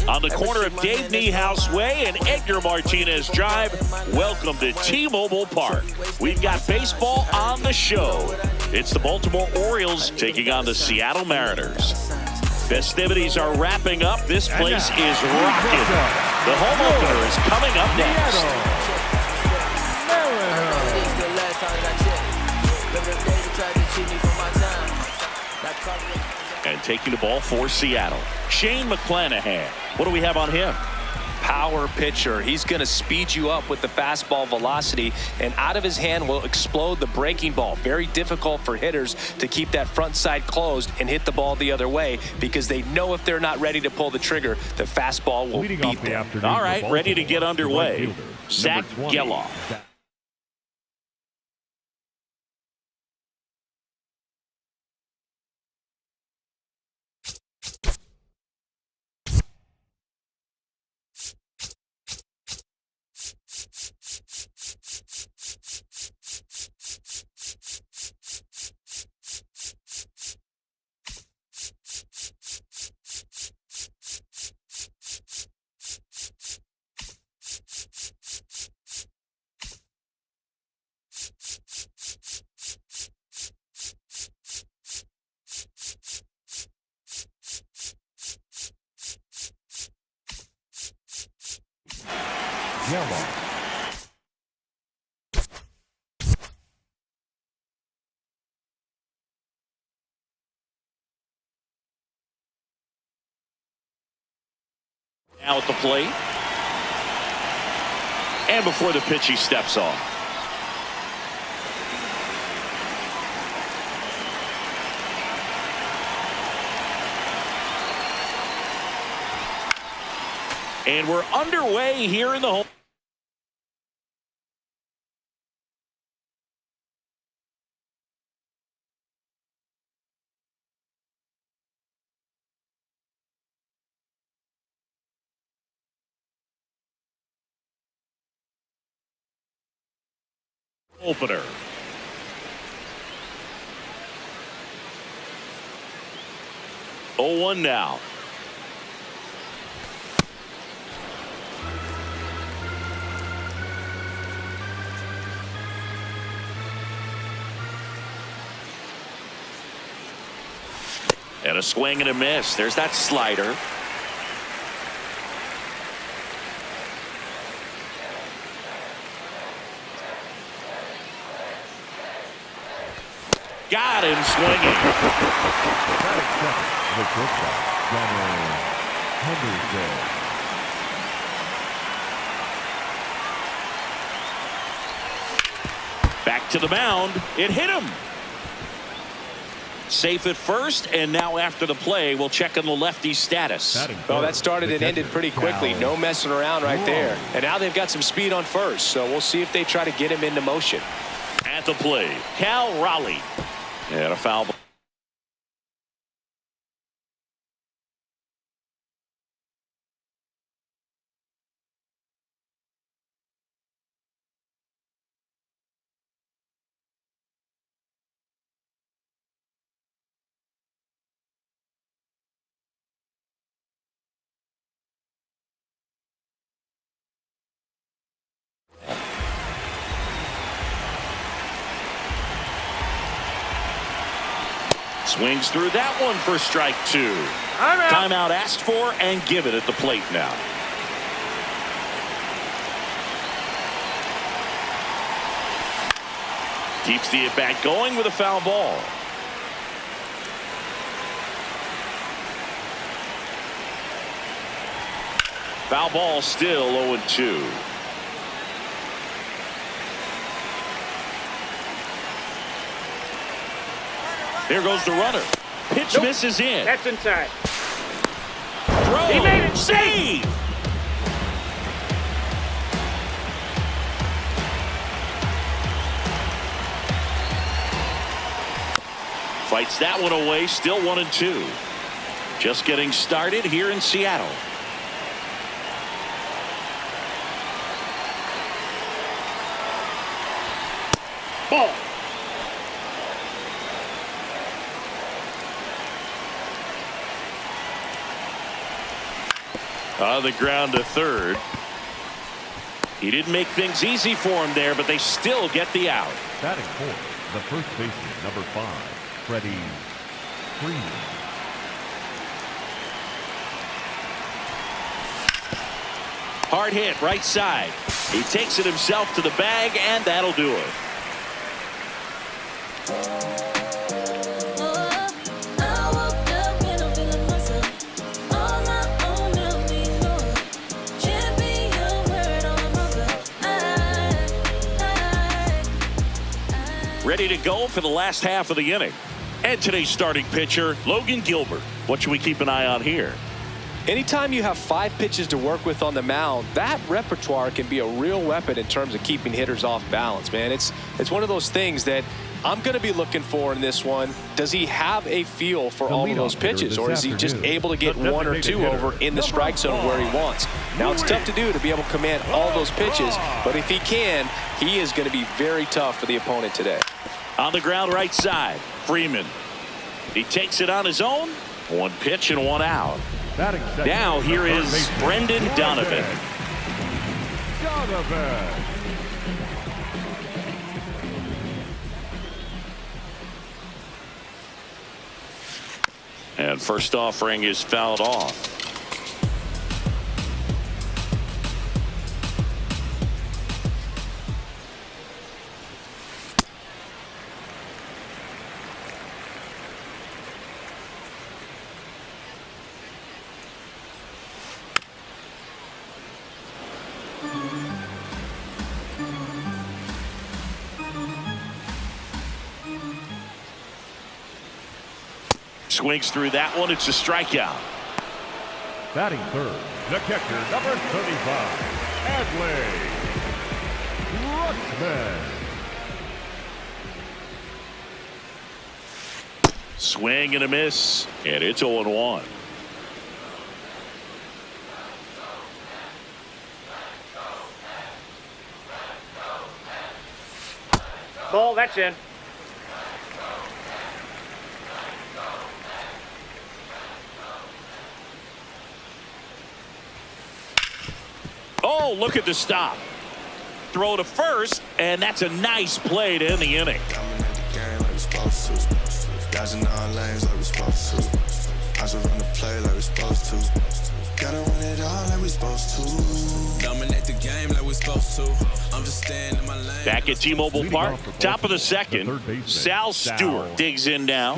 On the corner of Dave Niehaus Way and Edgar Martinez Drive, welcome to T-Mobile Park. We've got baseball on the show. It's the Baltimore Orioles taking on the Seattle Mariners. Festivities are wrapping up. This place is rocking. The home opener is coming up next. And taking the ball for Seattle, Shane McClanahan. What do we have on him? Power pitcher. He's going to speed you up with the fastball velocity, and out of his hand will explode the breaking ball. Very difficult for hitters to keep that front side closed and hit the ball the other way, because they know if they're not ready to pull the trigger, the fastball will beat them. All right, ready to get underway. Zach Geloff. Now at the plate. And before the pitch, he steps off. And we're underway here in the home. Opener. Oh, 1 now. And a swing and a miss. There's that slider. Got him swinging. Back to the mound. It hit him. Safe at first, and now after the play, we'll check on the lefty's status. Well, that started and ended pretty quickly. No messing around right there. And now they've got some speed on first, so we'll see if they try to get him into motion. At the play, Cal Raleigh. And a foul ball. Swings through that one for strike 2. Timeout asked for and given at the plate now. Keeps the at-bat going with a foul ball. Foul ball, still 0-2. There goes the runner. Pitch misses in. That's inside. Throw. He made it. Save. Fights that one away. Still 1-2. Just getting started here in Seattle. Ball. On the ground to third. He didn't make things easy for him there, but they still get the out. Batting fourth, the first baseman, number 5, Freddie Freeman. Hard hit, right side. He takes it himself to the bag, and that'll do it. Ready to go for the last half of the inning. And today's starting pitcher, Logan Gilbert. What should we keep an eye on here? Anytime you have 5 pitches to work with on the mound, that repertoire can be a real weapon in terms of keeping hitters off balance, man. It's one of those things that I'm going to be looking for in this one. Does he have a feel for all of those pitches, or is he just able to get 1 or 2 over in the strike zone where he wants? Now, it's tough to do to be able to command all those pitches, but if he can, he is going to be very tough for the opponent today. On the ground right side, Freeman. He takes it on his own. 1 pitch and 1 out. Now here is Brendan Donovan. And first offering is fouled off. Swings through that one. It's a strikeout. Batting third, the catcher, number 35, Adley Rutschman. Swing and a miss, and it's 0-1. Ball, that's in. Oh, look at the stop. Throw to first, and that's a nice play to end the inning. Dodging all lanes like we supposed to. I should run the play like we supposed to. Gotta win it all like we supposed to. Dominate the game like we supposed to. I'm just staying in my lane. Back at T-Mobile Park, top of the second. Sal Stewart digs in now.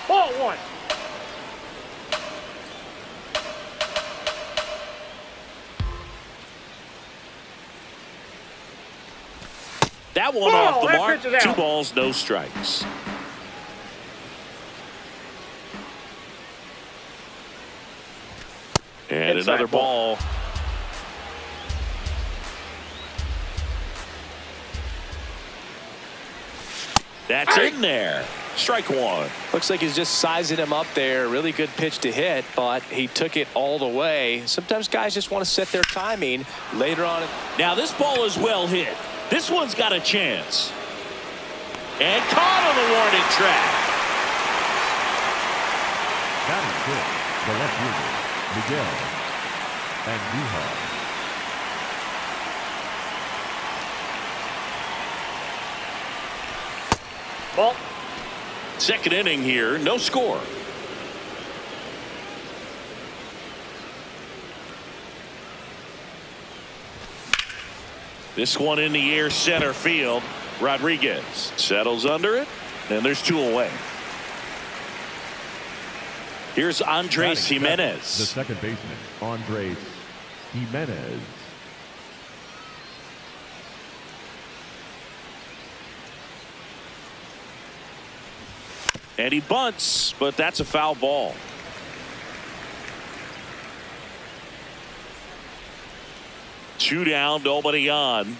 Ball 1. That one off the that mark. pitch is out. 2 balls, no strikes. And Inside another ball. That's in there. Strike 1. Looks like he's just sizing him up there. Really good pitch to hit, but he took it all the way. Sometimes guys just want to set their timing later on. Now this ball is well hit. This one's got a chance. And caught on the warning track. Batting fifth, the left fielder, Miguel Andujar. Ball. Second inning here, no score. This one in the air, center field. Rodriguez settles under it, and there's 2 away. Here's Andres Batting Jimenez. The second baseman, Andres Jimenez. And he bunts, but that's a foul ball. Two down, nobody on.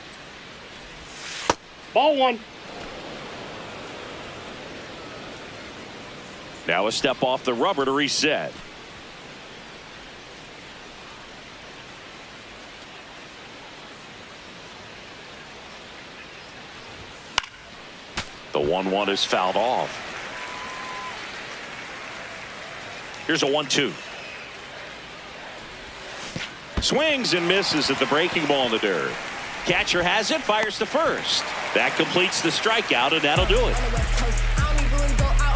Ball one. Now a step off the rubber to reset. The 1-1 is fouled off. Here's a 1-2. Swings and misses at the breaking ball in the dirt. Catcher has it, fires to first. That completes the strikeout, and that'll do it.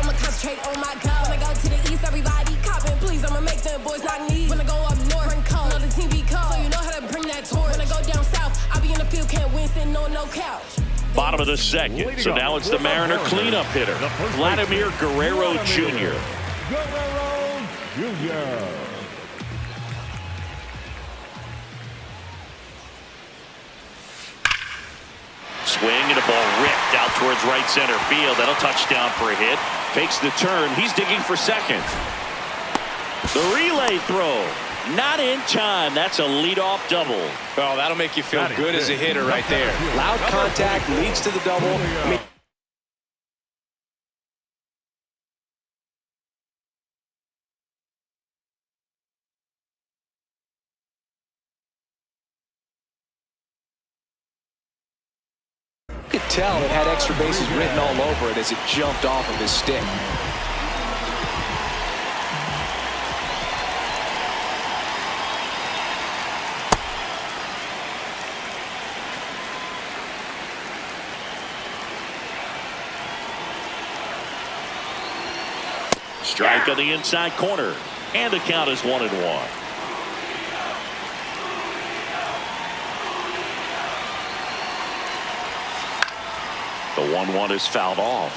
Concentrate on my God. When I go to the east, everybody copping. Please, I'ma make them boys not need. When I go up north, bring cold. Know the team be cold, so you know how to bring that torch. When I go down south, I be in the field, can't win, sitting on no couch. Bottom of the second. So now it's the Mariner cleanup hitter, Vladimir Guerrero Jr. Guerrero Jr. Swing and a ball ripped out towards right center field. That'll touch down for a hit. Takes the turn. He's digging for second. The relay throw. Not in time. That's a leadoff double. Well, that'll make you feel good as a hitter right there. Loud contact leads to the double. You could tell it had extra bases written all over it as it jumped off of his stick. Strike on the inside corner, and the count is 1-1. The 1-1 is fouled off.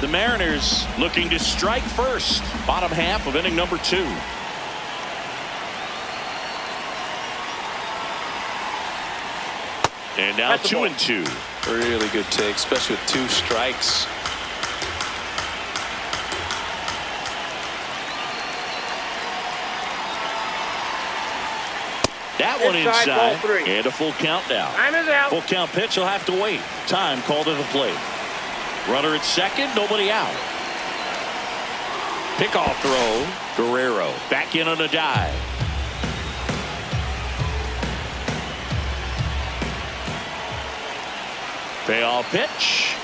The Mariners looking to strike first. Bottom half of inning number 2. And now 2-2. Really good take, especially with 2 strikes. That one inside, ball 3. and a full count now. Time is out. Full count pitch will have to wait. Time called to the plate. Runner at second, nobody out. Pickoff throw. Guerrero back in on a dive. Payoff pitch.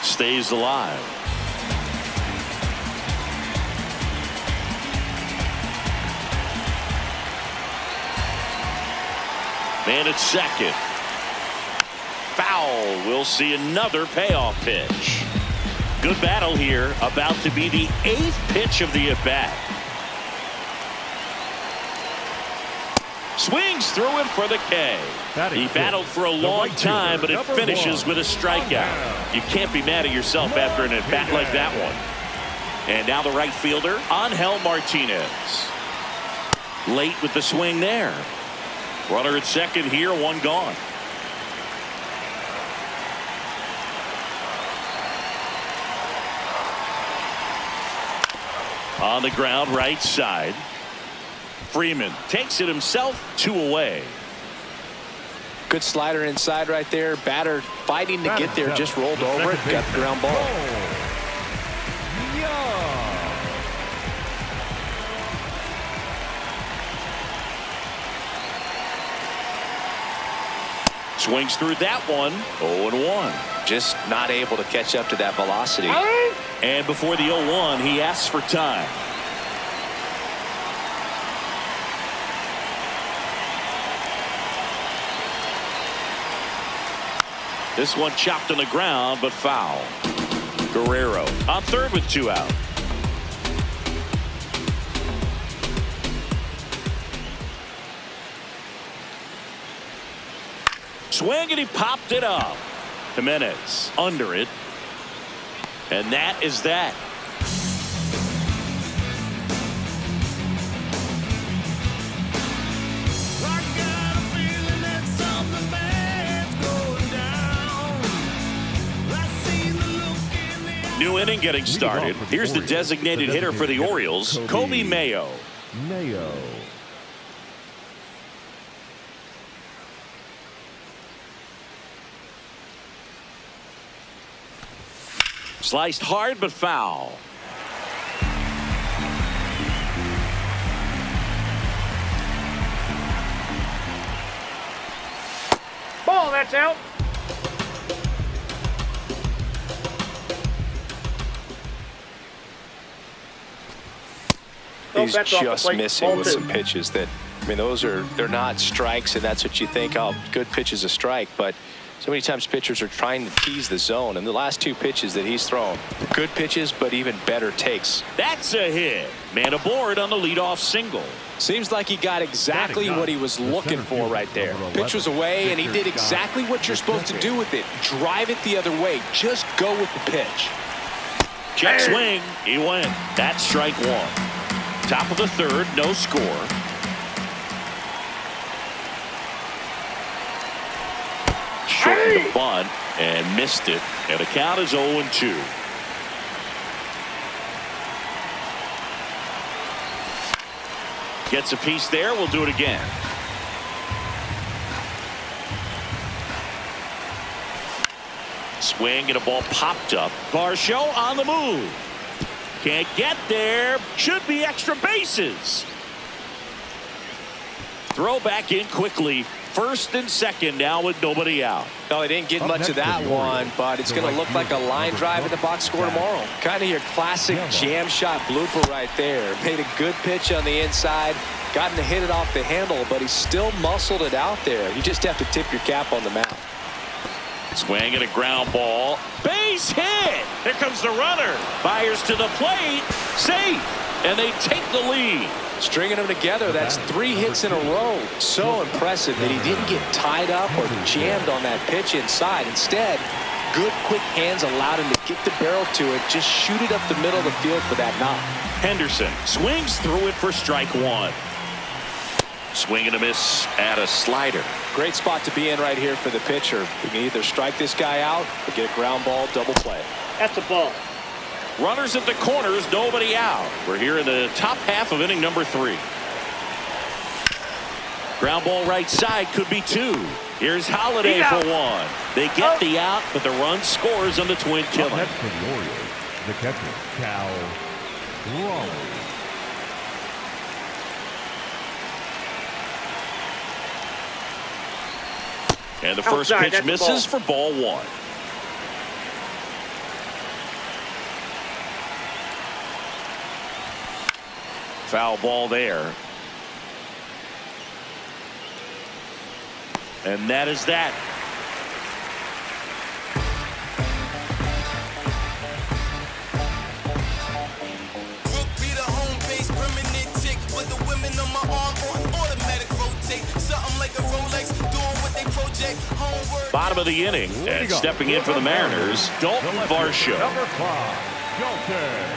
Stays alive. Man at second. Foul. We'll see another payoff pitch. Good battle here. About to be the 8th pitch of the at-bat. Swings through it for the K. He battled for a long time, but it finishes with a strikeout. You can't be mad at yourself after an at-bat like that one. And now the right fielder, Angel Martinez. Late with the swing there. Runner at second here, one gone. On the ground, right side. Freeman takes it himself, 2 away. Good slider inside right there. Batter fighting to get there, just rolled over it, got the ground ball. Swings through that one. 0-1. Just not able to catch up to that velocity. And before the 0-1, he asks for time. This one chopped on the ground, but foul. Guerrero on third with 2 out. Swing, and he popped it up. Jimenez under it. And that is that. New inning getting started. Here's the designated hitter for the Orioles, Kobe Mayo. Sliced hard but foul. Ball, that's out. He's That's off the just plate. missing Ball with two. some pitches that, I mean, they're not strikes, and that's what you think, oh, good pitch is a strike, but so many times pitchers are trying to tease the zone, and the last two pitches that he's thrown, good pitches, but even better takes. That's a hit. Man aboard on the leadoff single. Seems like he got exactly what he was looking for right there. Pitch was away, and he did exactly what you're supposed to do with it. Drive it the other way. Just go with the pitch. Check swing. He went. That's strike one. Top of the third, no score. Shortened the bunt and missed it. And the count is 0-2. Gets a piece there. We'll do it again. Swing and a ball popped up. Varsho on the move. Can't get there. Should be extra bases. Throw back in quickly. First and second now with nobody out. No, they didn't get much of that one, but it's going to look like a line drive in the box score tomorrow. Kind of your classic jam shot blooper right there. Made a good pitch on the inside. Gotten to hit it off the handle, but he still muscled it out there. You just have to tip your cap on the mound. Swing and a ground ball. Base hit. Here comes the runner. Fires to the plate. Safe. And they take the lead. Stringing them together, that's 3 hits in a row. So impressive that he didn't get tied up or jammed on that pitch inside. Instead, good quick hands allowed him to get the barrel to it. Just shoot it up the middle of the field for that knock. Henderson swings through it for strike one. Swing and a miss at a slider. Great spot to be in right here for the pitcher. You can either strike this guy out or get a ground ball double play. That's a ball. Runners at the corners, nobody out. We're here in the top half of inning number 3. Ground ball right side, could be 2. Here's Holiday for 1. They get the out, but the run scores on the twin killing. Next for the Orioles, the catcher, Cal Raleigh. And the first Outside, pitch misses for ball 1. Foul ball there. And that is that. Be the home base, permanent tick with the women on my arm on automatic rotate. Something like a Rolex, doing what they project. Homework. Bottom of the inning, and stepping in for the Mariners, Dalton Varsho. Number 5, Dalton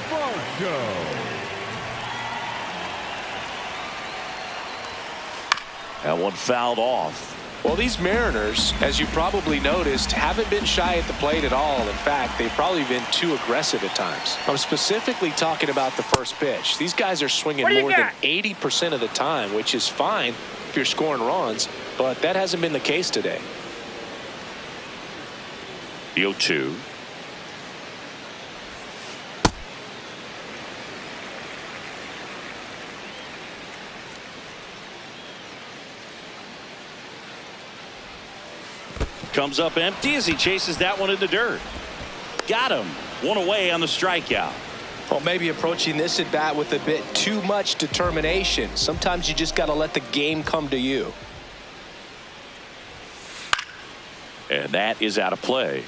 Varsho. That one fouled off. Well, these Mariners, as you probably noticed, haven't been shy at the plate at all. In fact, they've probably been too aggressive at times. I'm specifically talking about the first pitch. These guys are swinging more than 80% of the time, which is fine if you're scoring runs, but that hasn't been the case today. The 0-2. Comes up empty as he chases that one in the dirt. Got him. One away on the strikeout. Well, maybe approaching this at bat with a bit too much determination. Sometimes you just got to let the game come to you. And that is out of play.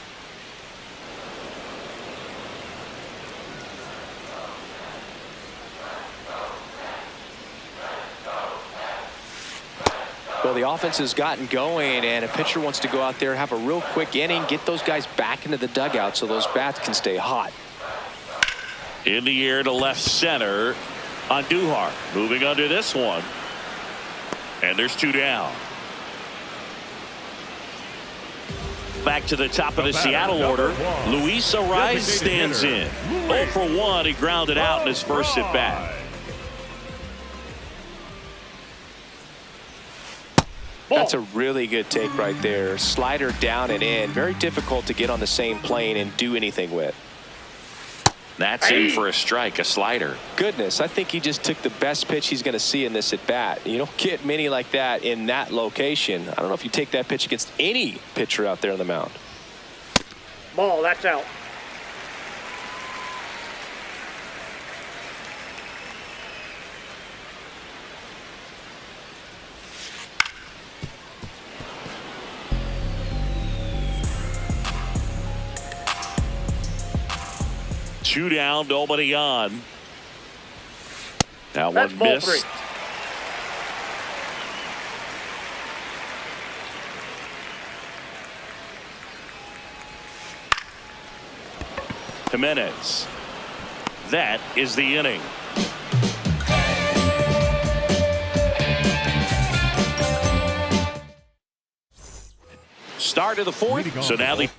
Well, the offense has gotten going, and a pitcher wants to go out there, have a real quick inning, get those guys back into the dugout so those bats can stay hot. In the air to left center on Duhar. Moving under this one. And there's 2 down. Back to the top of the Seattle order. Luis Ariz stands in. 0 for 1. He grounded out in his first at bat. That's a really good take right there. Slider down and in. Very difficult to get on the same plane and do anything with. That's in for a strike, a slider. Goodness, I think he just took the best pitch he's going to see in this at bat. You don't get many like that in that location. I don't know if you take that pitch against any pitcher out there on the mound. Ball, that's out. Two down, nobody on. Now That's one ball missed. 3. Jimenez. That is the inning. Start of the fourth. So now the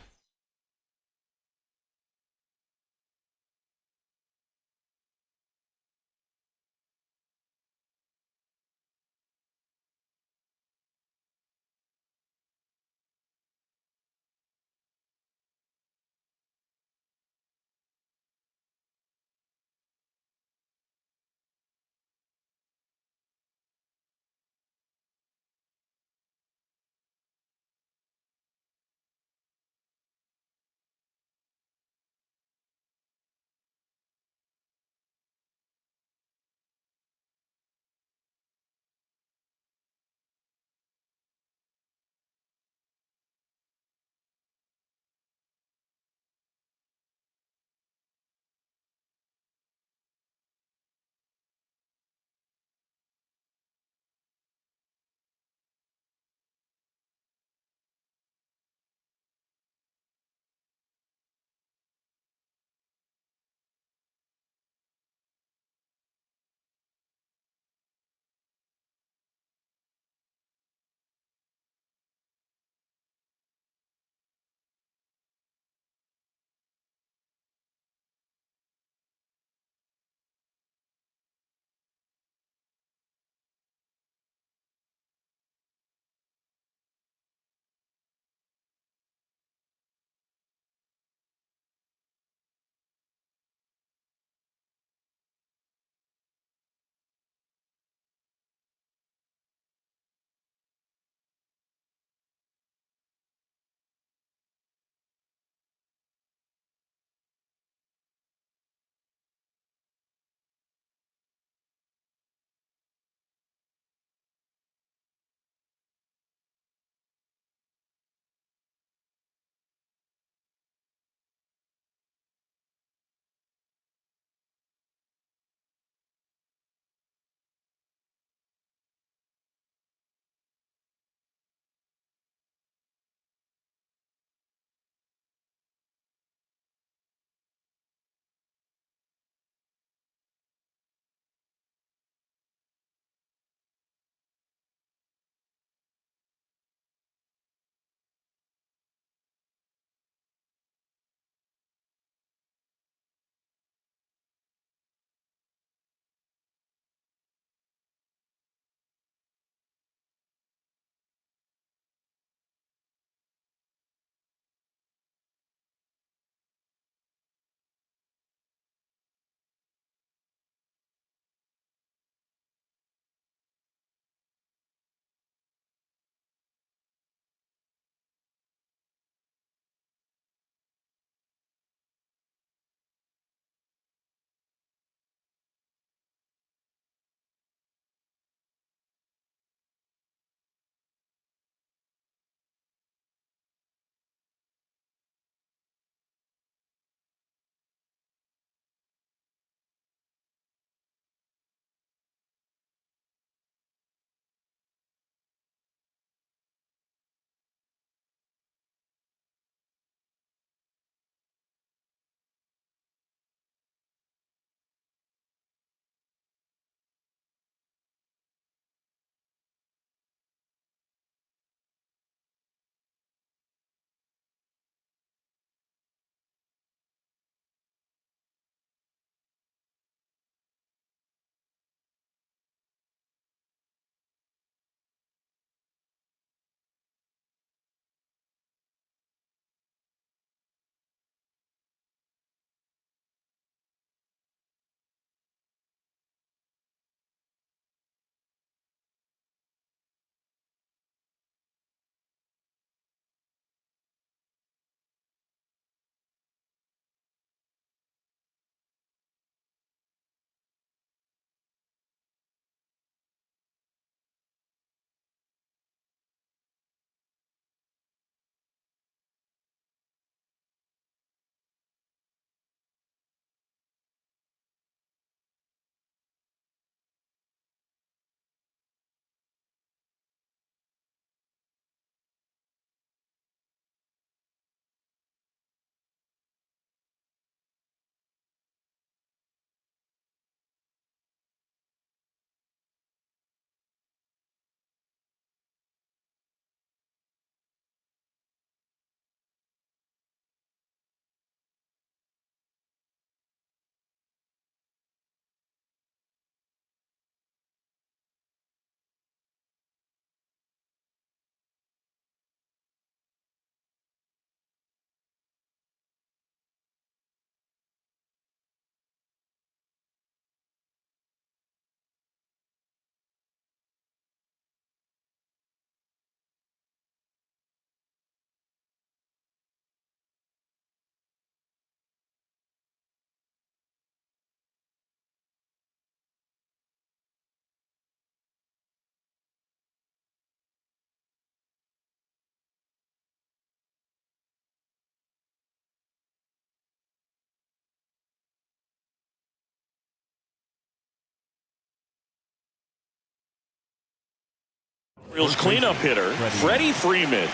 Orioles cleanup hitter, Freddie Freeman.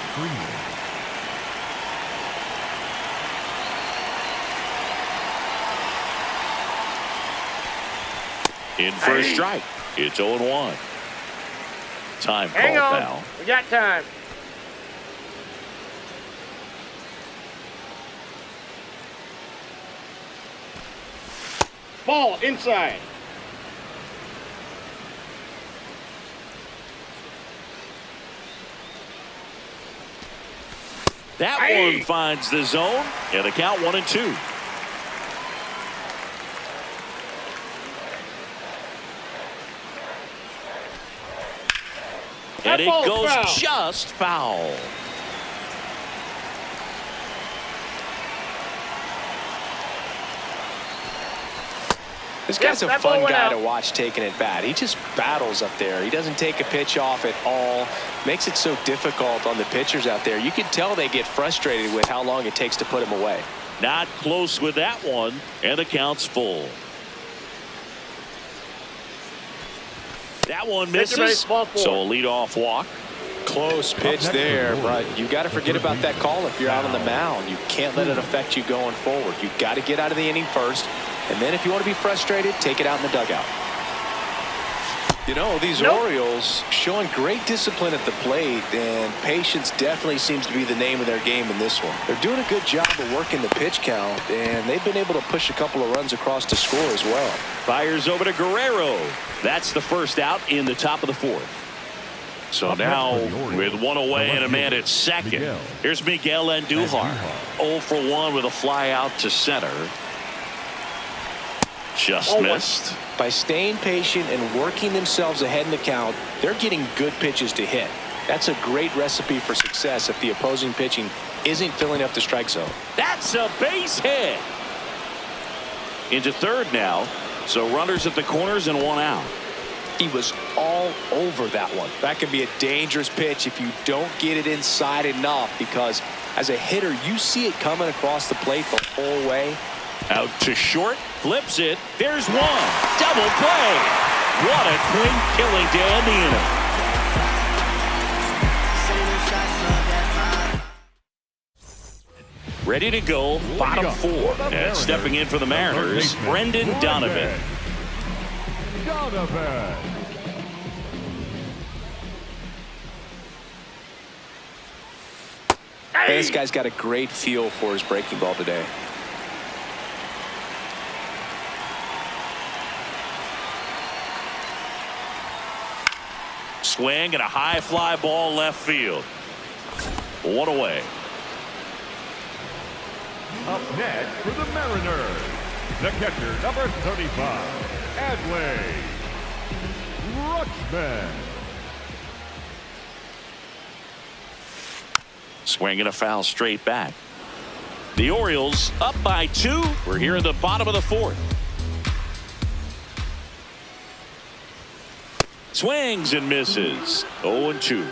In for a strike. It's 0-1. Time called now. We got time. Ball inside. That one finds the zone, and the count 1-2. And it goes foul. Just foul. This guy's a fun guy to watch taking at bat. He just battles up there. He doesn't take a pitch off at all. Makes it so difficult on the pitchers out there. You can tell they get frustrated with how long it takes to put him away. Not close with that one, and the count's full. That one misses, so a leadoff walk. Close pitch there, but you got to forget about that call if you're out on the mound. You can't let it affect you going forward. You got to get out of the inning first, and then if you want to be frustrated, take it out in the dugout. You know, these Orioles showing great discipline at the plate, and patience definitely seems to be the name of their game in this one. They're doing a good job of working the pitch count, and they've been able to push a couple of runs across to score as well. Fires over to Guerrero. That's the first out in the top of the fourth. So now with one away and a man at second, here's Miguel Andujar. 0 for 1 with a fly out to center. Just missed. By staying patient and working themselves ahead in the count, they're getting good pitches to hit. That's a great recipe for success if the opposing pitching isn't filling up the strike zone. That's a base hit. Into third now. So runners at the corners and one out. He was all over that one. That could be a dangerous pitch if you don't get it inside enough, because as a hitter, you see it coming across the plate the whole way. Out to short, flips it. There's one. Double play. What a clean killing to end the inning. Ready to go, bottom four. And stepping in for the Mariners, Brendan Donovan. This guy's got a great feel for his breaking ball today. Swing and a high fly ball left field. One away. Up next for the Mariners, the catcher, number 35, Adley Rutschman. Swing and a foul straight back. The Orioles up by 2. We're here in the bottom of the fourth. Swings and misses. 0-2.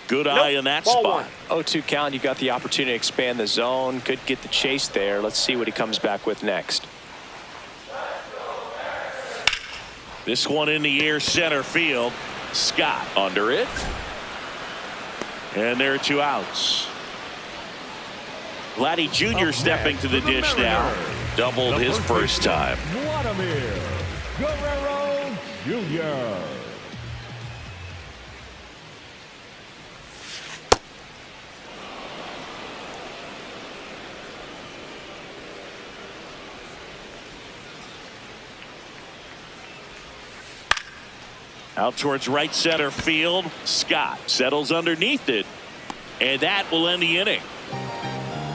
Good eye in that spot. 0-2 count. You got the opportunity to expand the zone. Could get the chase there. Let's see what he comes back with next. This one in the air, center field. Scott under it. And there are 2 outs. Vladdy Jr. stepping to the dish now. Doubled his first time. Vladimir Guerrero Jr. Out towards right center field. Scott settles underneath it. And that will end the inning.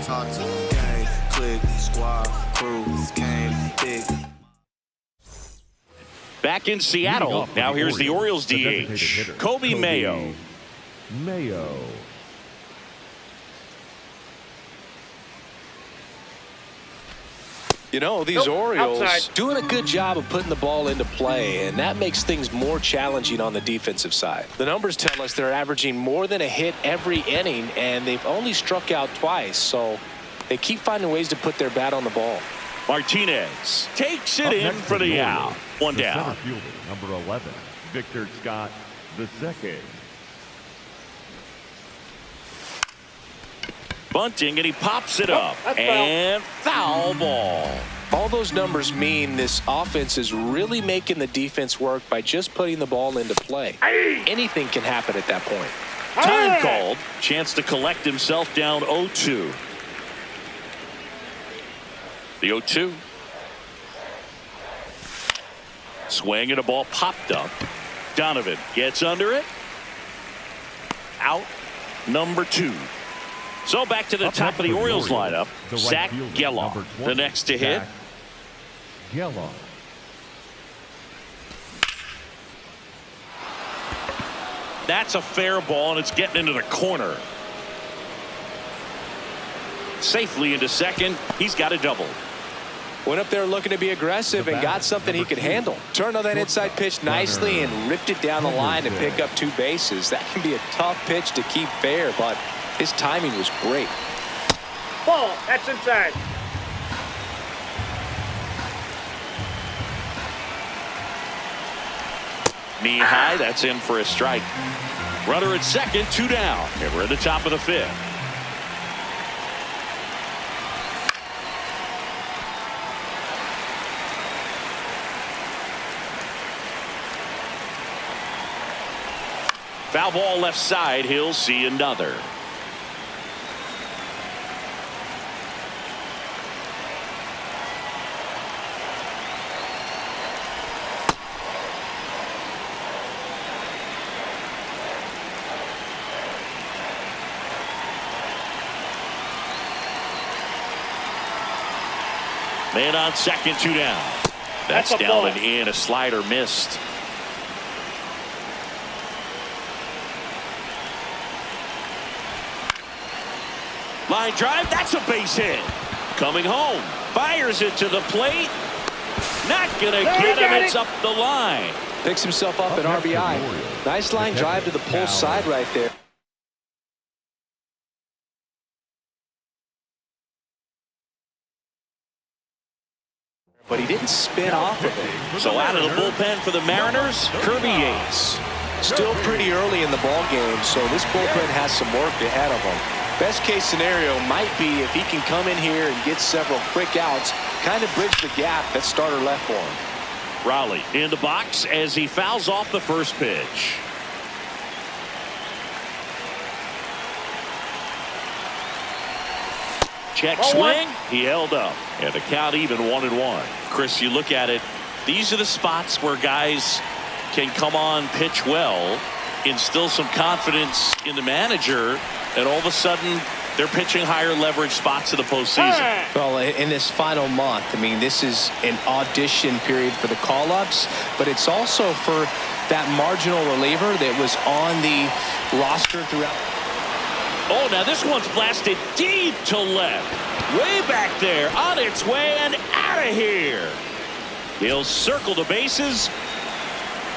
Talk to the gang, click, squad, crew, came, big. Back in Seattle. Now here's the Orioles DH, Kobe Mayo. You know, these Orioles doing a good job of putting the ball into play, and that makes things more challenging on the defensive side. The numbers tell us they're averaging more than a hit every inning, and they've only struck out twice, so they keep finding ways to put their bat on the ball. Martinez takes it in for the out. One down. Center fielder, number 11, Victor Scott II. Bunting, and he pops it up. And foul ball. All those numbers mean this offense is really making the defense work by just putting the ball into play. Anything can happen at that point. Time called. Chance to collect himself down 0-2. The 0-2. Swing and a ball popped up. Donovan gets under it. Out number 2. So back to the top of the Orioles lineup. Zach Geloff, the next to hit. Geloff. That's a fair ball, and it's getting into the corner. Safely into second. He's got a double. Went up there looking to be aggressive and got something he could handle. Turned on that inside pitch nicely and ripped it down the line to pick up 2 bases. That can be a tough pitch to keep fair, but his timing was great. Ball. That's inside. Knee high. That's in for a strike. Runner at second. 2 down. And we're at the top of the 5th. Foul ball left side. He'll see another. Man on second. 2 down. That's down and in. A slider missed. Line drive, that's a base hit. Coming home, fires it to the plate. Not gonna get him, it's up the line. Picks himself up at RBI. Nice line drive to the pull side right there. But he didn't spin off of it. So out of the bullpen for the Mariners, Kirby Yates. Still pretty early in the ball game, so this bullpen has some work ahead of him. Best case scenario might be if he can come in here and get several quick outs, kind of bridge the gap that starter left for him. Raleigh in the box as he fouls off the first pitch. Check swing. He held up. And the count even 1-1. Chris, you look at it. These are the spots where guys can come on, pitch well, instill some confidence in the manager, and all of a sudden they're pitching higher leverage spots of the postseason. Well, in this final month, I mean, this is an audition period for the call-ups, but it's also for that marginal reliever that was on the roster throughout. Oh, now this one's blasted deep to left. Way back there, on its way and out of here. He'll circle the bases.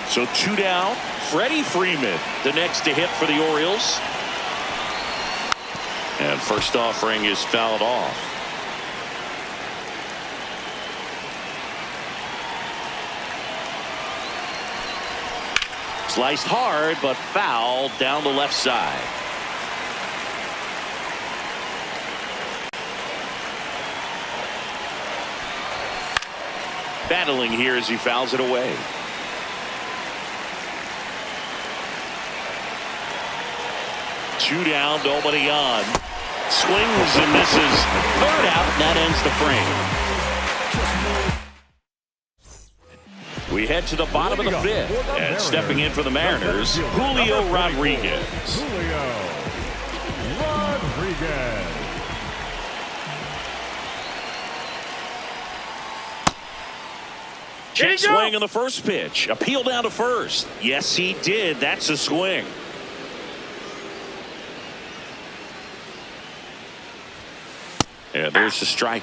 So 2 down. Freddie Freeman, the next to hit for the Orioles. And first offering is fouled off. Sliced hard, but fouled down the left side. Battling here as he fouls it away. Two down, nobody on. Swings and misses. 3rd out, and that ends the frame. We head to the bottom of the 5th, and stepping in for the Mariners, Julio Rodriguez. Julio Rodriguez. Check swing on the first pitch. Appeal down to first. Yes, he did. That's a swing. And there's the strike.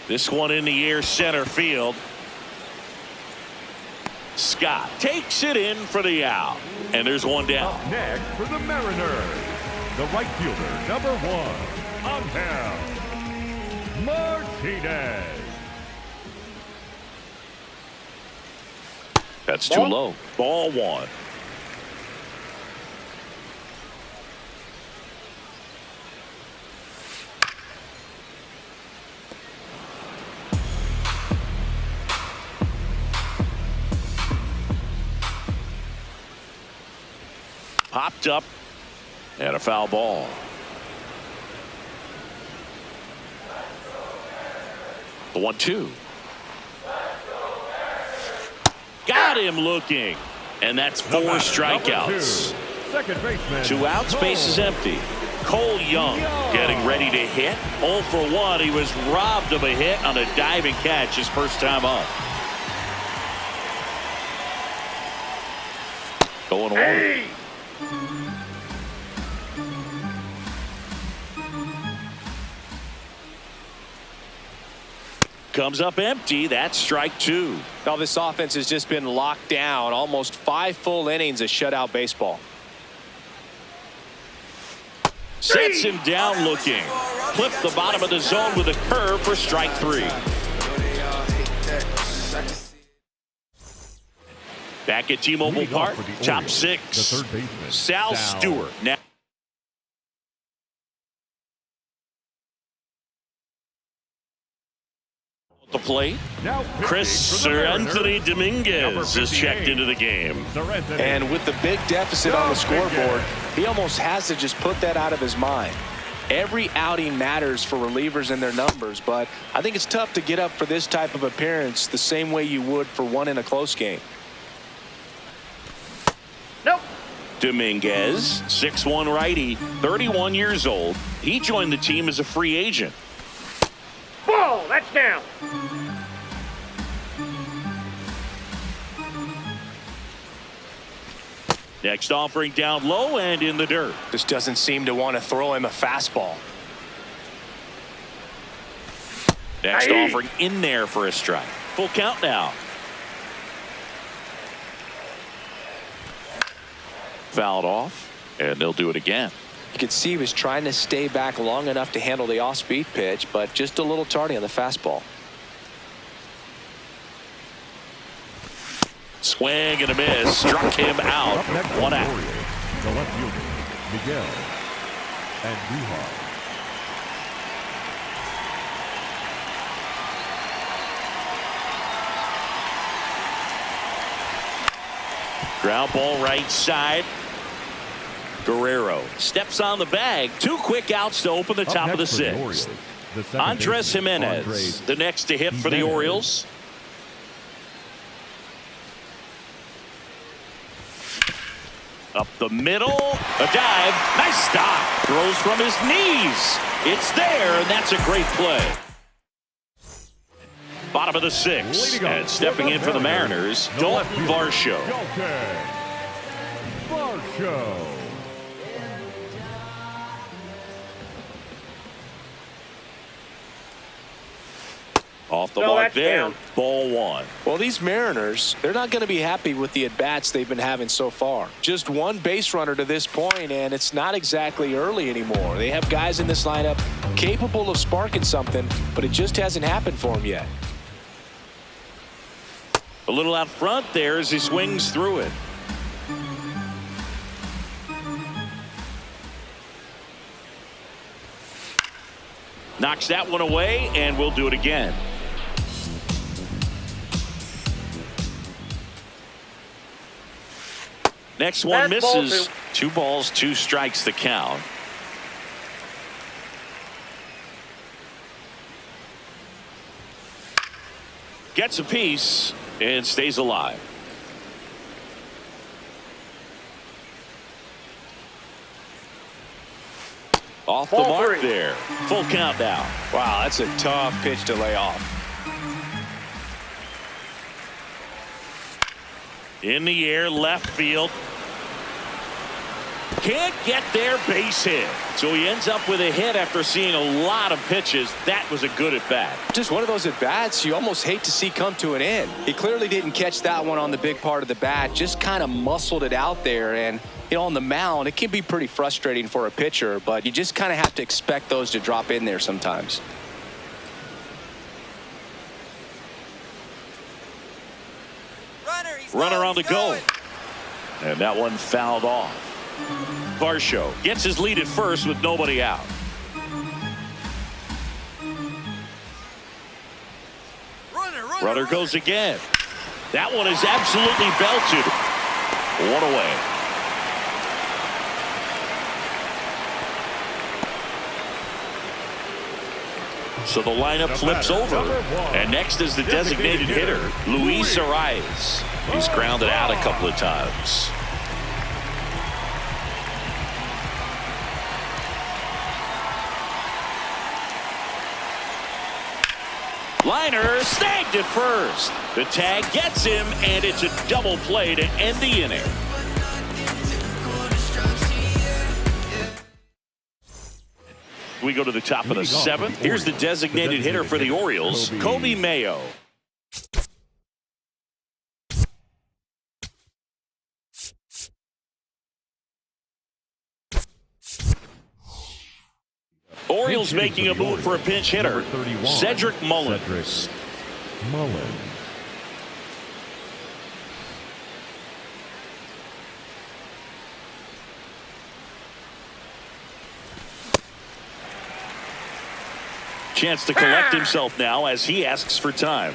This one in the air, center field. Scott takes it in for the out. And there's one down. Up next for the Mariners, the right fielder, number 1, Angel Martinez. That's too low. Ball 1. Popped up and a foul ball. The 1-2. Got him looking. And that's 4 strikeouts. Second baseman. 2 outs, base is empty. Cole Young getting ready to hit. 0 for 1. He was robbed of a hit on a diving catch his first time up. Going away. Comes up empty. That's strike 2. Now this offense has just been locked down. Almost 5 full innings of shutout baseball. Sets him down looking. Clipped the bottom of the zone with a curve for strike 3. Back at T-Mobile Park, top 6. Sal Stewart. Now the plate. Chris Anthony Dominguez is checked into the game. And with the big deficit on the scoreboard, he almost has to just put that out of his mind. Every outing matters for relievers and their numbers, but I think it's tough to get up for this type of appearance the same way you would for one in a close game. Nope. Dominguez, 6'1" righty, 31 years old. He joined the team as a free agent. Ball, that's down. Next offering down low and in the dirt. Just doesn't seem to want to throw him a fastball. Next offering in there for a strike. Full count now. Fouled off, and they'll do it again. You could see he was trying to stay back long enough to handle the off-speed pitch, but just a little tardy on the fastball. Swing and a miss. Struck him out. 1 out. The left fielder, Miguel Andujar. Ground ball right side. Guerrero steps on the bag. 2 quick outs to open the top of the 6th. Andres Jimenez, the next to hit for the Orioles. Up the middle, a dive, nice stop. Throws from his knees. It's there, and that's a great play. Bottom of the 6th, and stepping in for the Mariners, Dalton Varsho. Off the mark there. Down. Ball 1. Well, these Mariners, they're not going to be happy with the at-bats they've been having so far. Just 1 base runner to this point, and it's not exactly early anymore. They have guys in this lineup capable of sparking something, but it just hasn't happened for them yet. A little out front there as he swings through it. Knocks that one away, and we'll do it again. Next one misses. 2 balls, 2 strikes the count. Gets a piece and stays alive. Off the mark there. Full count now. Wow, that's a tough pitch to lay off. In the air, left field. can't get their base hit. So he ends up with a hit after seeing a lot of pitches. That was a good at-bat. Just one of those at-bats you almost hate to see come to an end. He clearly didn't catch that one on the big part of the bat, just kind of muscled it out there. And, you know, on the mound, it can be pretty frustrating for a pitcher, but you just kind of have to expect those to drop in there sometimes. Runner on the go. And that one fouled off. Varsho gets his lead at first with nobody out. Runner goes again. That one is absolutely belted. One away. So the lineup flips over. And next is the designated hitter, Luis Arias. He's grounded out a couple of times. Liner snagged at first. The tag gets him, and it's a double play to end the inning. We go to the top of the seventh. Here's the designated hitter for the Orioles, Kobe Mayo. Orioles making a move for a pinch hitter, Cedric Mullins. Chance to collect himself now as he asks for time.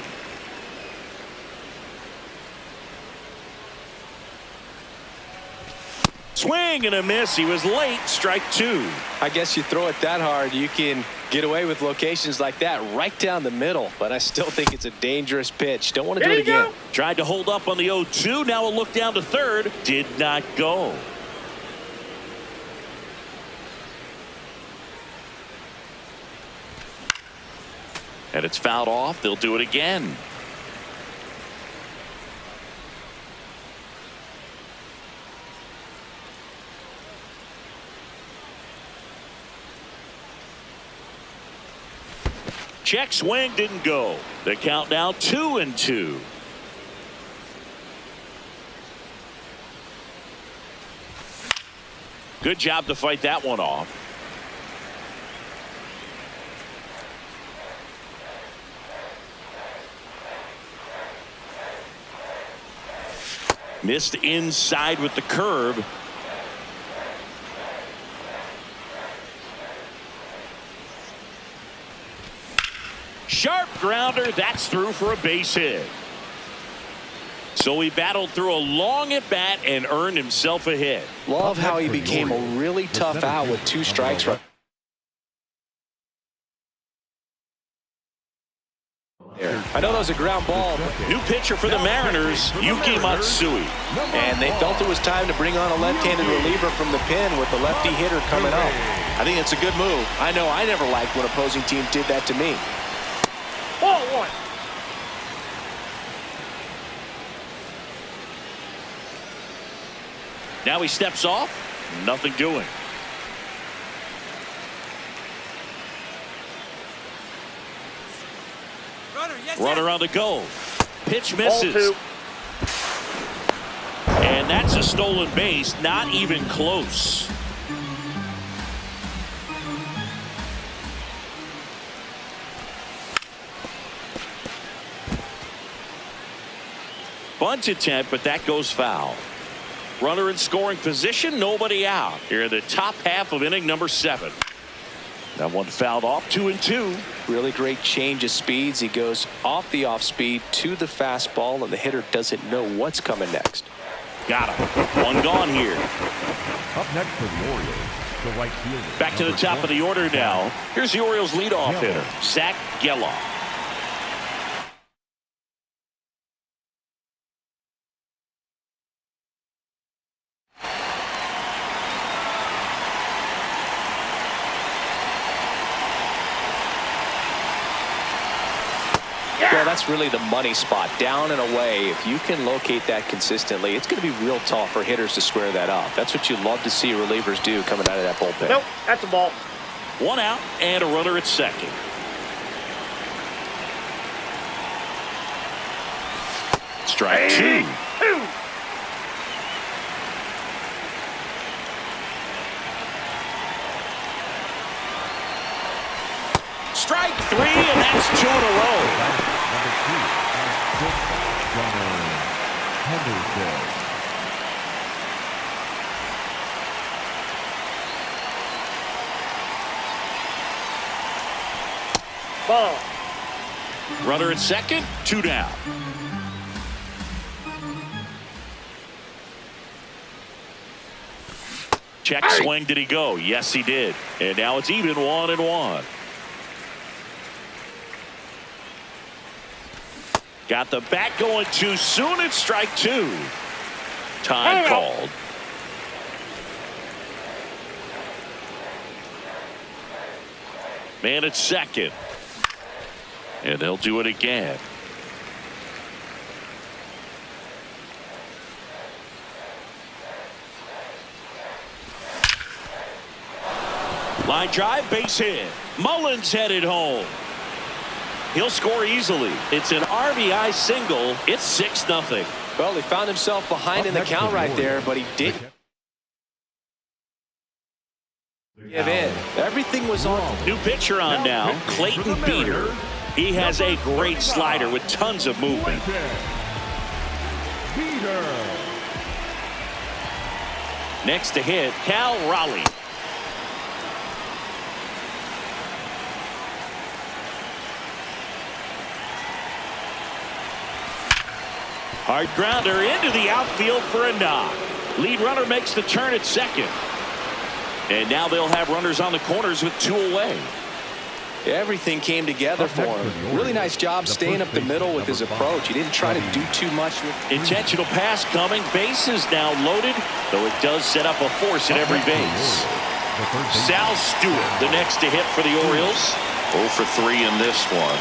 Swing and a miss. He was late. Strike two. I guess you throw it that hard, you can get away with locations like that right down the middle. But I still think it's a dangerous pitch. Don't want to do it again. Tried to hold up on the 0-2. Now a look down to third. Did not go. And it's fouled off. They'll do it again. Check swing, didn't go. The count now 2-2. Good job to fight that one off. Missed inside with the curve. Sharp grounder. That's through for a base hit. So he battled through a long at bat and earned himself a hit. Love how he became a really tough out with 2 strikes right there. I know that was a ground ball. New pitcher for the Mariners, Yuki Matsui. And they felt it was time to bring on a left-handed reliever from the pen with the lefty hitter coming up. I think it's a good move. I know I never liked when opposing teams did that to me. Ball one. Now he steps off. Nothing doing. Runner on the go. Pitch misses. And that's a stolen base. Not even close. Bunt attempt, but that goes foul. Runner in scoring position, nobody out. Here in the top half of inning number 7. That one fouled off, 2-2. Really great change of speeds. He goes off the off speed to the fastball, and the hitter doesn't know what's coming next. Got him. One gone here. Up next for the Orioles, the right fielder. Back to the top of the order now. Here's the Orioles leadoff hitter, Zach Geloff. Well, that's really the money spot. Down and away, if you can locate that consistently, it's going to be real tough for hitters to square that up. That's what you love to see relievers do coming out of that bullpen. Nope, that's a ball. 1 out and a runner at second. Strike 2. Strike 3, and that's 2 in a row. Number 2, Henderson. Ball. Runner at second, 2 down. Check swing, did he go? Yes, he did. And now it's even 1-1. Got the bat going too soon. It's strike 2. Time called. Man at second. And they'll do it again. Line drive, base hit. Mullins headed home. He'll score easily. It's an RBI single. It's 6-0. Well, he found himself behind in the count right there, but he didn't give in. Everything was on. New pitcher on now, Clayton Beater. He has a great slider with tons of movement. Next to hit, Cal Raleigh. Hard grounder into the outfield for a knock. Lead runner makes the turn at second. And now they'll have runners on the corners with 2 away. Everything came together for him. Really nice job staying up the middle with his approach. He didn't try to do too much. Intentional pass coming. Base is now loaded, though it does set up a force at every base. Sal Stewart, the next to hit for the Orioles. 0 for 3 in this one.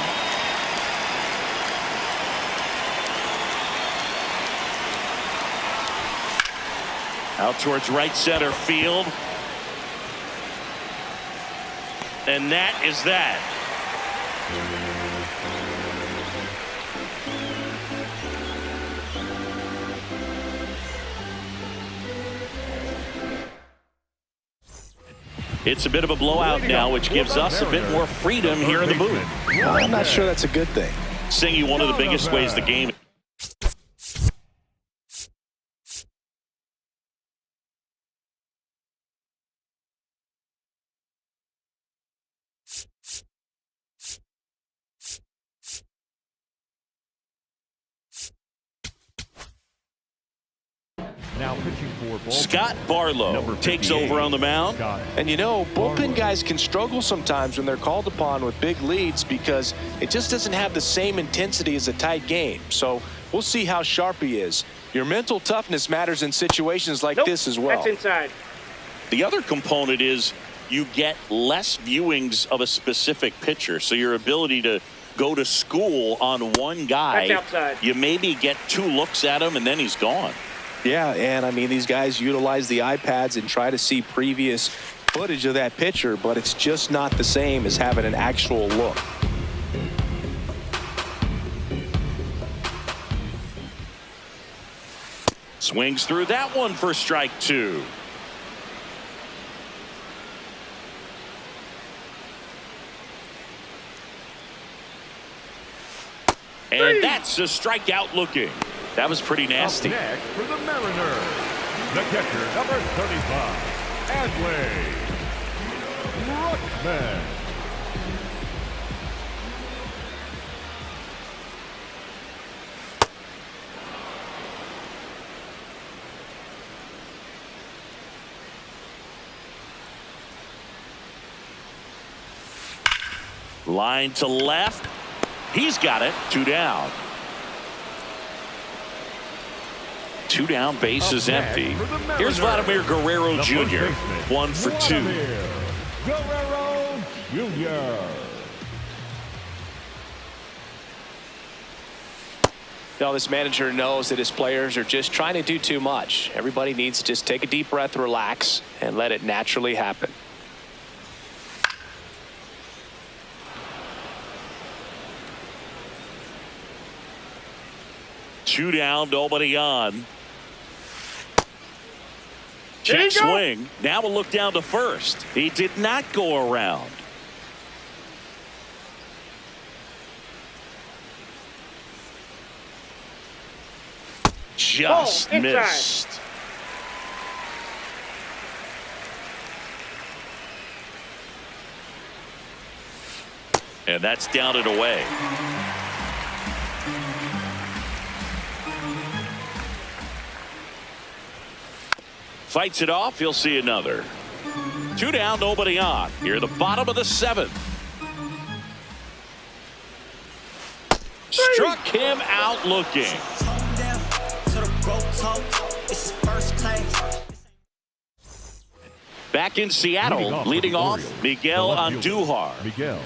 Out towards right center field. And that is that. It's a bit of a blowout now, which gives us a bit more freedom here in the booth. I'm not sure that's a good thing. Singing one of the biggest ways the game. Now pitching for Baltimore. Scott Barlow takes over on the mound. And you know, bullpen guys can struggle sometimes when they're called upon with big leads because it just doesn't have the same intensity as a tight game. So we'll see how sharp he is. Your mental toughness matters in situations like this as well. That's inside. The other component is you get less viewings of a specific pitcher. So your ability to go to school on one guy, That's outside. You maybe get 2 looks at him and then he's gone. Yeah, and I mean, these guys utilize the iPads and try to see previous footage of that pitcher, but it's just not the same as having an actual look. Swings through that one for strike 2. And that's a strikeout looking. That was pretty nasty. Up next for the Mariners, the catcher, number 35, Adley Rutschman. Line to left. He's got it. 2 down. 2 down, base is empty. Here's Vladimir Guerrero Jr. 1 for 2. Guerrero Jr. Now, this manager knows that his players are just trying to do too much. Everybody needs to just take a deep breath, relax, and let it naturally happen. Two down, nobody on. Check swing. Now we'll look down to first. He did not go around. Just missed. And that's down and away. Fights it off. He'll see another. Two down, nobody on. Here at the bottom of the seventh. Struck him out looking. Back in Seattle, leading off, Miguel Andujar. Miguel.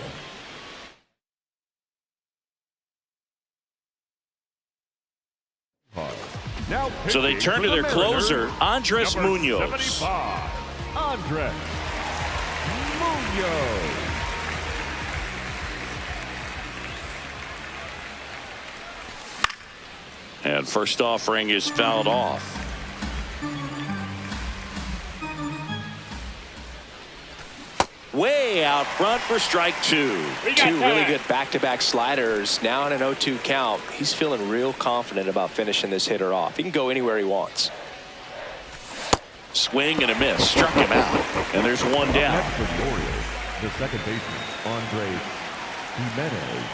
Now So they turn to their closer, Andres Munoz. 75, Andres Munoz. And first offering is fouled off. Way out front for strike two. Two really good back-to-back sliders. Now in an 0-2 count. He's feeling real confident about finishing this hitter off. He can go anywhere he wants. Swing and a miss. Struck him out. And there's one down. Next for the Orioles, the second baseman, Andres Jimenez.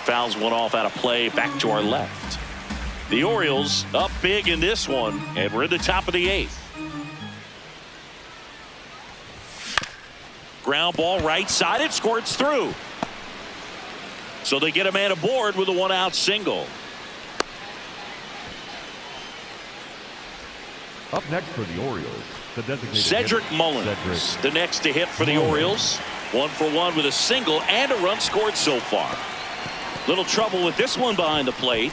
Fouls one off out of play. Back to our left. The Orioles up big in this one, and we're in the top of the eighth. Ground ball right side. It squirts through. So they get a man aboard with a one-out single. Up next for the Orioles, the designated Cedric hitter, Mullins, the next to hit for the Orioles. 1 for 1 with a single and a run scored so far. Little trouble with this one behind the plate.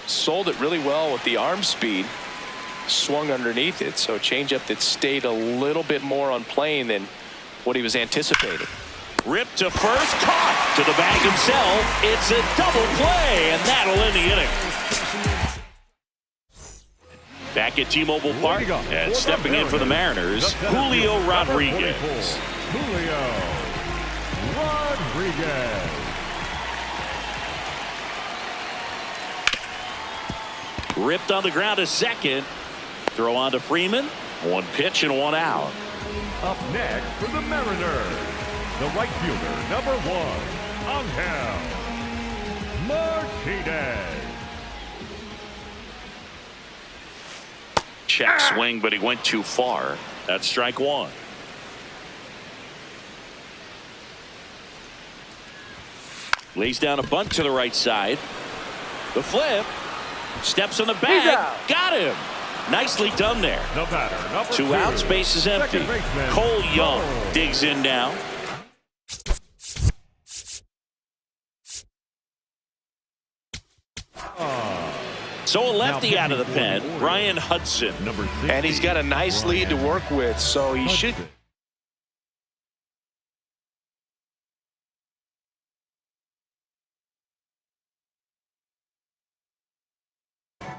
Sold it really well with the arm speed. Swung underneath it, so changeup that stayed a little bit more on plane than what he was anticipating. Ripped to first, caught to the bag himself. It's a double play, and that'll end the inning. Back at T-Mobile Park, and stepping in for the Mariners, Julio Rodriguez. Julio Rodriguez. Ripped on the ground to second. Throw on to Freeman. One pitch and one out. Up next for the Mariners, the right fielder, number 1, Angel Martinez. Check swing, but he went too far. That's strike one. Lays down a bunt to the right side. The flip. Steps on the bag. Got him. Nicely done there. The batter, number 2 outs, base is empty. Cole Young digs in now. So a lefty out of the pen, Ryan Hudson. And he's got a nice lead to work with, so he should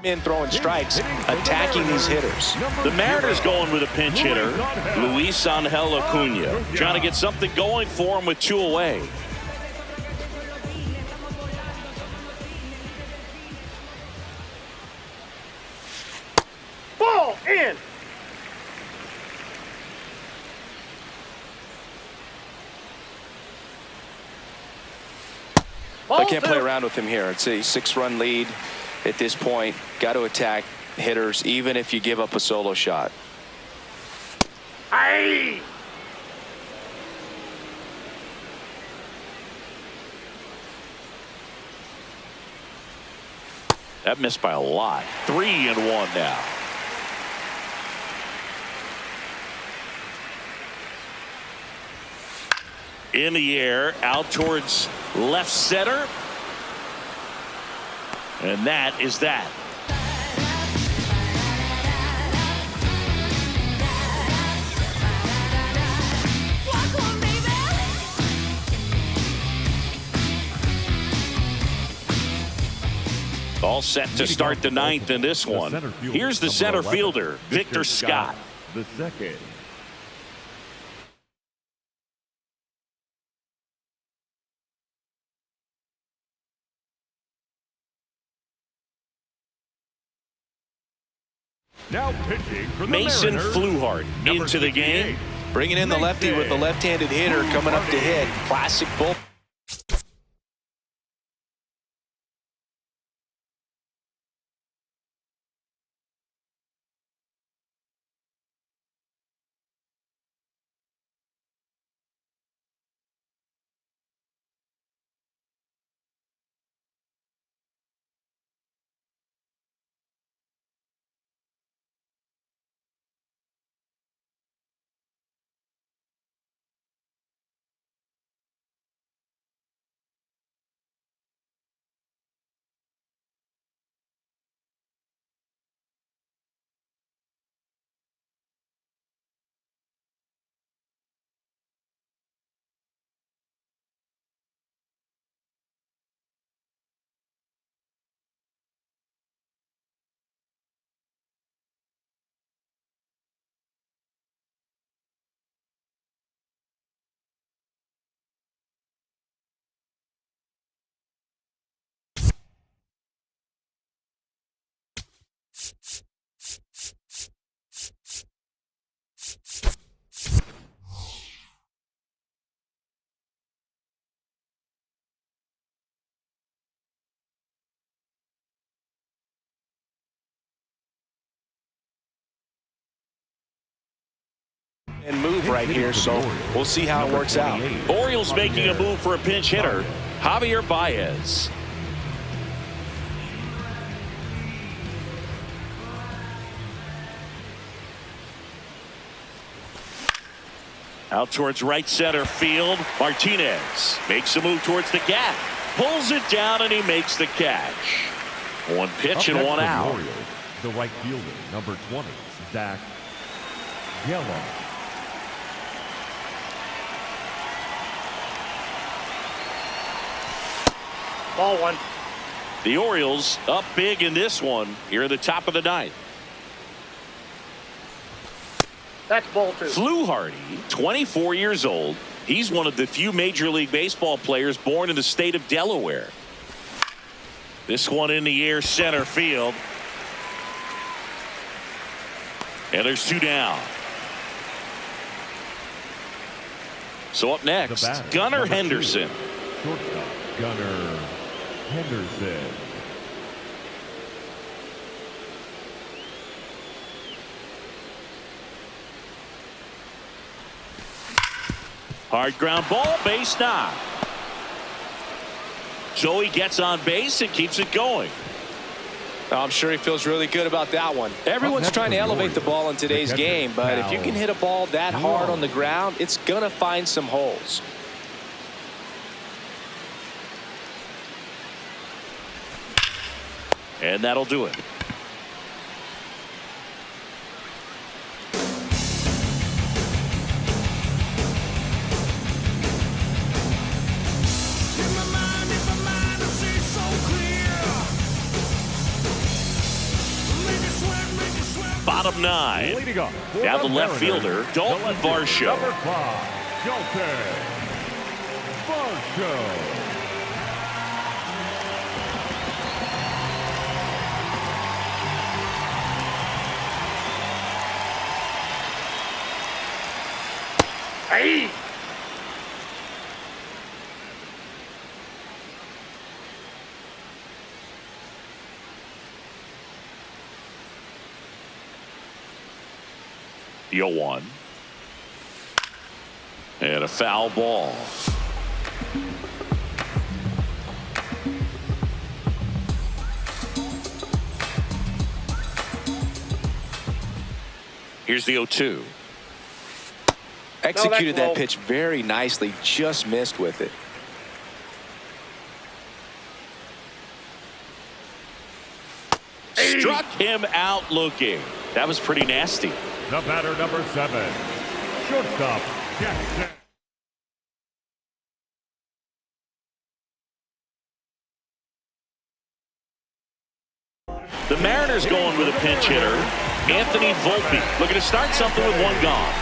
in throwing strikes, attacking these hitters. The Mariners going with a pinch hitter, Luis Angel Acuna, trying to get something going for him with 2 away. Ball in. I can't play around with him here. It's a 6-run lead at this point. Got to attack hitters even if you give up a solo shot. That missed by a lot. 3-1 now. In the air, out towards left center. And that is that. All set to start the ninth in this one. Here's the center fielder, Victor Scott. The second. Now pitching for the Mason Mariners, Fluhart number into the game. 68. Bringing in the lefty with the left-handed hitter coming up to hit. Classic bull. And move right here, so we'll see how it works out. Orioles making a move for a pinch hitter, Javier Baez. Out towards right center field, Martinez makes a move towards the gap, pulls it down, and he makes the catch. One pitch and one out. Orioles, the right fielder, number 20, Zach Gallo. Ball one. The Orioles up big in this one here at the top of the ninth. That's ball two. Fluharty, 24 years old. He's one of the few Major League Baseball players born in the state of Delaware. This one in the air, center field. And there's two down. So up next, Gunnar Henderson. Shortstop, Gunnar Henderson. Hard ground ball, base knock. So he gets on base and keeps it going. I'm sure he feels really good about that one. Everyone's trying to elevate the ball in today's game, but if you can hit a ball that hard on the ground, it's going to find some holes. And that'll do it. Bottom nine. Down the left fielder, Dalton Varsho. Number 5, Dalton Varsho. Hey! One. And a foul ball. Here's the 0-2. Executed that pitch very nicely, just missed with it. Struck him out looking. That was pretty nasty. The batter, number 7, shortstop, Jackson. The Mariners going with a pinch hitter, Anthony Volpe, looking to start something with one gone.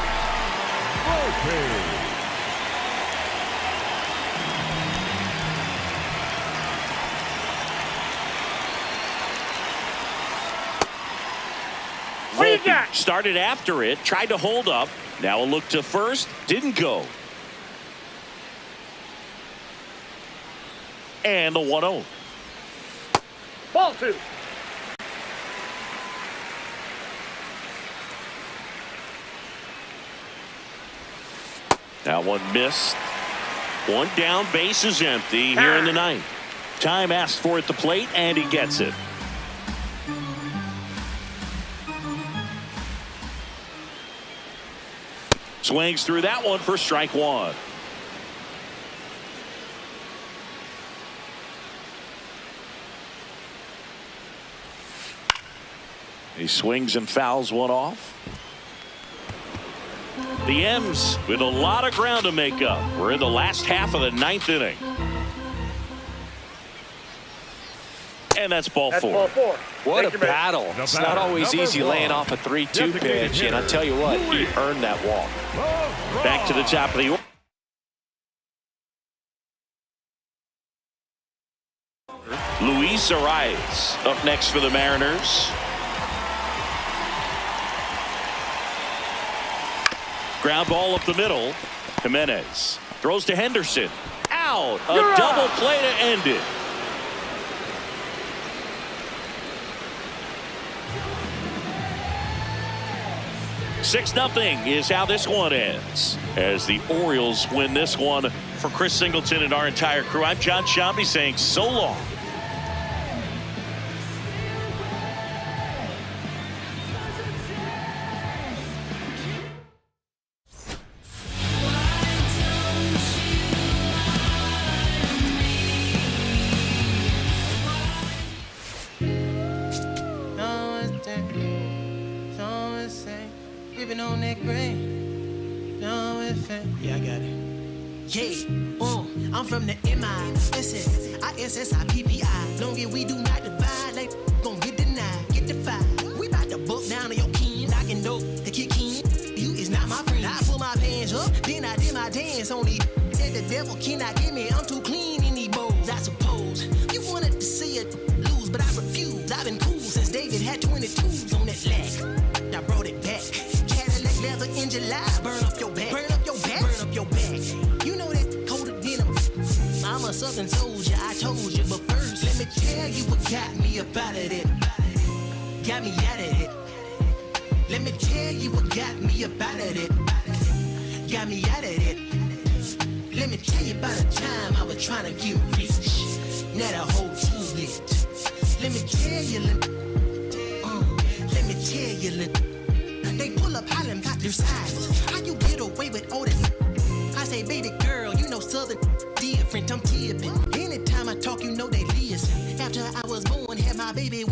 What do you got? Volpe started after it, tried to hold up. Now a look to first, didn't go. And the 1-0. Ball 2. That one missed. One down, base is empty here in the ninth. Time asked for at the plate, and he gets it. Swings through that one for strike one. He swings and fouls one off. The M's with a lot of ground to make up. We're in the last half of the ninth inning. And that's ball 4. Ball 4. What a battle. It's not always easy laying off a 3-2 pitch, and I tell you what, he earned that walk. Back to the top of the order. Luis Arias up next for the Mariners. Ground ball up the middle. Jimenez throws to Henderson. Out. A double play to end it. Six 0 is how this one ends, as the Orioles win this one. For Chris Singleton and our entire crew, I'm John Shambi saying so long. On that grain. Yeah, I got it. Yeah, I'm from the MISSISSIPPI. Long as we do not divide, like gon' get denied, get defied. We bout to book down on your kin, knocking dope, the kick in. You is not my friend. I pull my pants up, then I did my dance on these. Said the devil cannot get me, I'm too clean in these bowls. I suppose you wanted to see it lose, but I refuse. I've been cool since David had 22s on that leg. I brought it back. Leather in July, burn up your back, burn up your back, burn up your back. You know that colder denim. I'm a southern soldier, I told you, but first let me tell you what got me up out of it. Got me out of it. Let me tell you what got me up out of it. Got me out of it. Let me tell you about the time I was trying to get rich. Now the whole team lit. Let me tell you, let me tell you, they pull up hollering got their sides. How you get away with all this? I say, baby girl, you know southern different. I'm tipping. Anytime I talk, you know they listen. After I was born, had my baby.